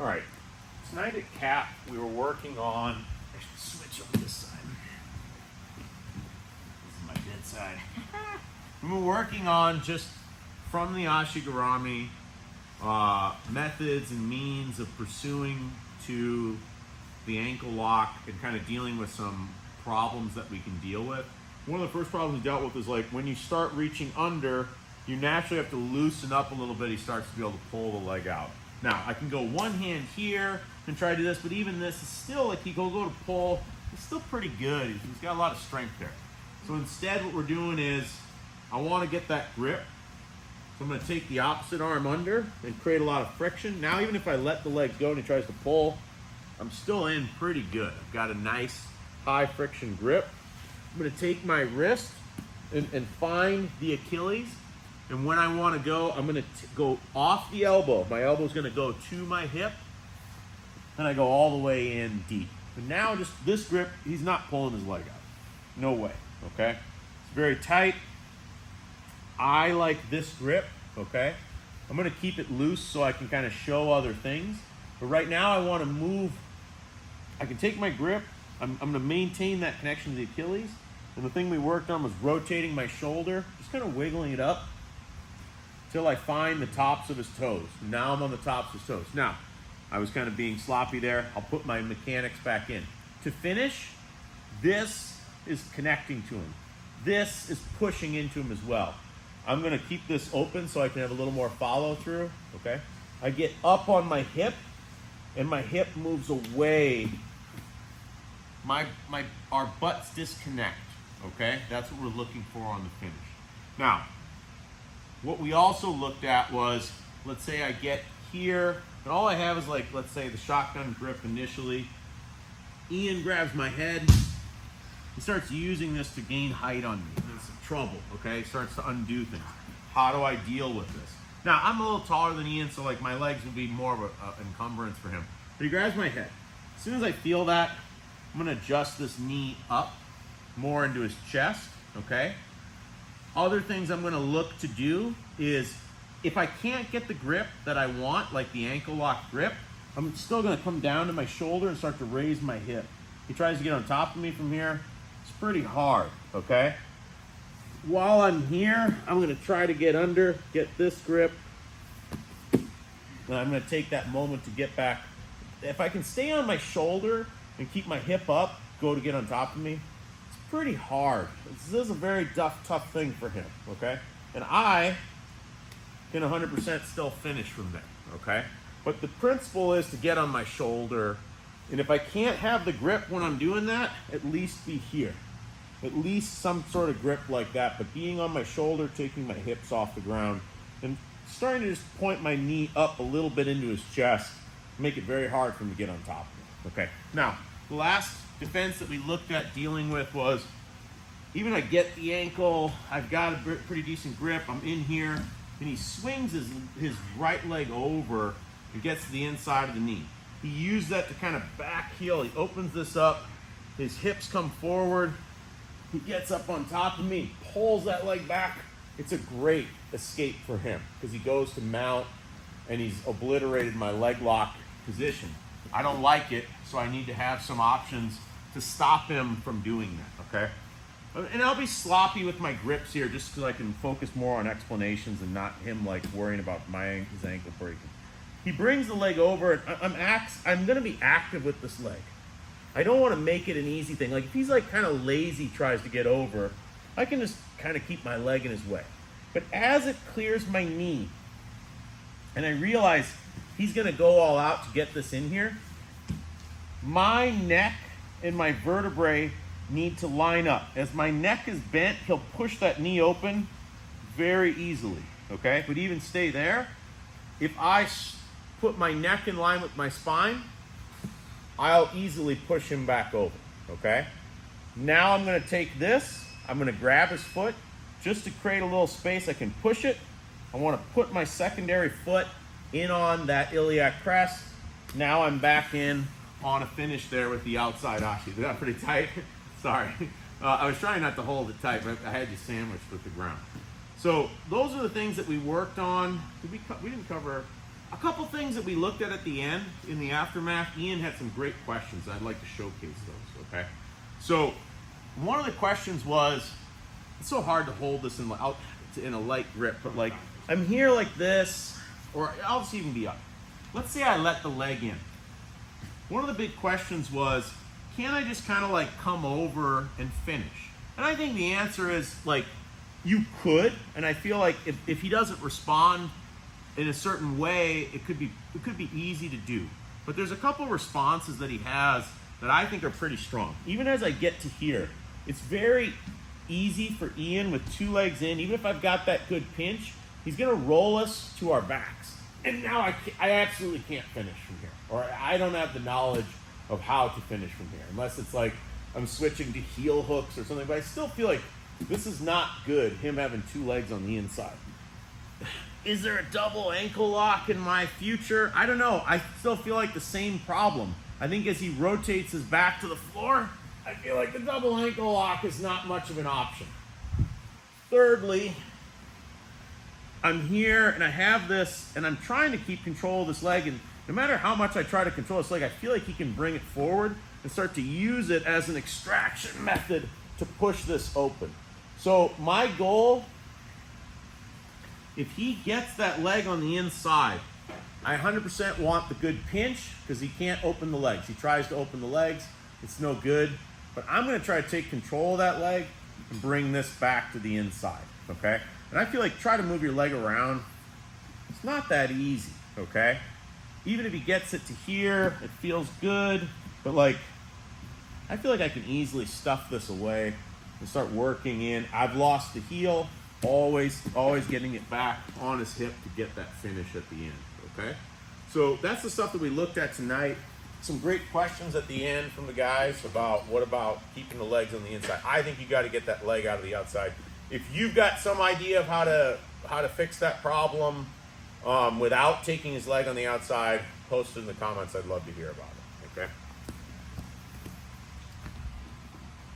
All right, tonight at CAP, we were working on, I should switch on this side. This is my bedside. We were working on just from the Ashi Garami, methods and means of pursuing to the ankle lock and kind of dealing with some problems that we can deal with. One of the first problems we dealt with is like when you start reaching under, you naturally have to loosen up a little bit. He starts to be able to pull the leg out. Now, I can go one hand here and try to do this, but even this is still, like he go to pull, it's still pretty good. He's got a lot of strength there. So instead what we're doing is, I want to get that grip. So I'm going to take the opposite arm under and create a lot of friction. Now even if I let the legs go and he tries to pull, I'm still in pretty good. I've got a nice high friction grip. I'm going to take my wrist and find the Achilles. And when I want to go, I'm going to go off the elbow. My elbow is going to go to my hip. And I go all the way in deep. And now just this grip, he's not pulling his leg out. No way, okay? It's very tight. I like this grip, okay? I'm going to keep it loose so I can kind of show other things. But right now I want to move. I can take my grip. I'm going to maintain that connection to the Achilles. And the thing we worked on was rotating my shoulder, just kind of wiggling it up until I find the tops of his toes. Now I'm on the tops of his toes. Now, I was kind of being sloppy there. I'll put my mechanics back in. To finish, this is connecting to him. This is pushing into him as well. I'm going to keep this open so I can have a little more follow through, okay? I get up on my hip, and my hip moves away. Our butts disconnect, okay? That's what we're looking for on the finish. Now, what we also looked at was, let's say I get here, and all I have is like, let's say the shotgun grip initially. Ian grabs my head. He starts using this to gain height on me. It's trouble, okay? He starts to undo things. How do I deal with this? Now, I'm a little taller than Ian, so like my legs will be more of an encumbrance for him. But he grabs my head. As soon as I feel that, I'm gonna adjust this knee up more into his chest, okay? Other things I'm gonna look to do is, if I can't get the grip that I want, like the ankle lock grip, I'm still gonna come down to my shoulder and start to raise my hip. He tries to get on top of me from here. It's pretty hard, okay? While I'm here, I'm gonna try to get under, get this grip. And I'm gonna take that moment to get back. If I can stay on my shoulder and keep my hip up, go to get on top of me, it's pretty hard. This is a very tough thing for him, okay? And I can 100% still finish from there, okay? But the principle is to get on my shoulder, and if I can't have the grip when I'm doing that, at least be here. At least some sort of grip like that, but being on my shoulder, taking my hips off the ground, and starting to just point my knee up a little bit into his chest, make it very hard for him to get on top of me, okay? Now, the last defense that we looked at dealing with was, even I get the ankle, I've got a pretty decent grip, I'm in here, and he swings his right leg over and gets to the inside of the knee. He used that to kind of back heel. He opens this up, his hips come forward, he gets up on top of me, pulls that leg back. It's a great escape for him because he goes to mount and he's obliterated my leg lock position. I don't like it, so I need to have some options to stop him from doing that, okay? And I'll be sloppy with my grips here just so I can focus more on explanations and not him like worrying about his ankle breaking. He brings the leg over, and I'm gonna be active with this leg. I don't wanna make it an easy thing. Like if he's like kind of lazy, tries to get over, I can just kind of keep my leg in his way. But as it clears my knee, and I realize he's gonna go all out to get this in here, my neck and my vertebrae need to line up. As my neck is bent, he'll push that knee open very easily, okay? But even stay there. If I put my neck in line with my spine, I'll easily push him back over, okay? Now I'm gonna take this, I'm gonna grab his foot, just to create a little space, I can push it. I wanna put my secondary foot in on that iliac crest. Now I'm back in on a finish there with the outside Ashi. Is that pretty tight? Sorry. I was trying not to hold it tight, but I had you sandwiched with the ground. So those are the things that we worked on. We didn't cover a couple things that we looked at the end in the aftermath. Ian had some great questions. I'd like to showcase those, okay? So one of the questions was, it's so hard to hold this in a light grip, but like I'm here like this, or I'll just even be up. Let's say I let the leg in. One of the big questions was, can I just kind of like come over and finish? And I think the answer is like, you could, and I feel like if he doesn't respond in a certain way, it could be easy to do. But there's a couple responses that he has that I think are pretty strong. Even as I get to here, it's very easy for Ian with 2 legs in. Even if I've got that good pinch, he's gonna roll us to our backs. And now I absolutely can't finish from here. Or I don't have the knowledge of how to finish from here. Unless it's like I'm switching to heel hooks or something. But I still feel like this is not good, him having 2 legs on the inside. Is there a double ankle lock in my future? I don't know. I still feel like the same problem. I think as he rotates his back to the floor, I feel like the double ankle lock is not much of an option. Thirdly, I'm here and I have this and I'm trying to keep control of this leg, and no matter how much I try to control this leg, I feel like he can bring it forward and start to use it as an extraction method to push this open. So my goal, if he gets that leg on the inside, I 100% want the good pinch because he can't open the legs. He tries to open the legs, it's no good. But I'm gonna try to take control of that leg and bring this back to the inside, okay? And I feel like try to move your leg around. It's not that easy, okay? Even if he gets it to here, it feels good, but like, I feel like I can easily stuff this away and start working in. I've lost the heel, always getting it back on his hip to get that finish at the end, okay? So that's the stuff that we looked at tonight. Some great questions at the end from the guys about what about keeping the legs on the inside. I think you got to get that leg out of the outside. If you've got some idea of how to fix that problem without taking his leg on the outside, post it in the comments. I'd love to hear about it, okay?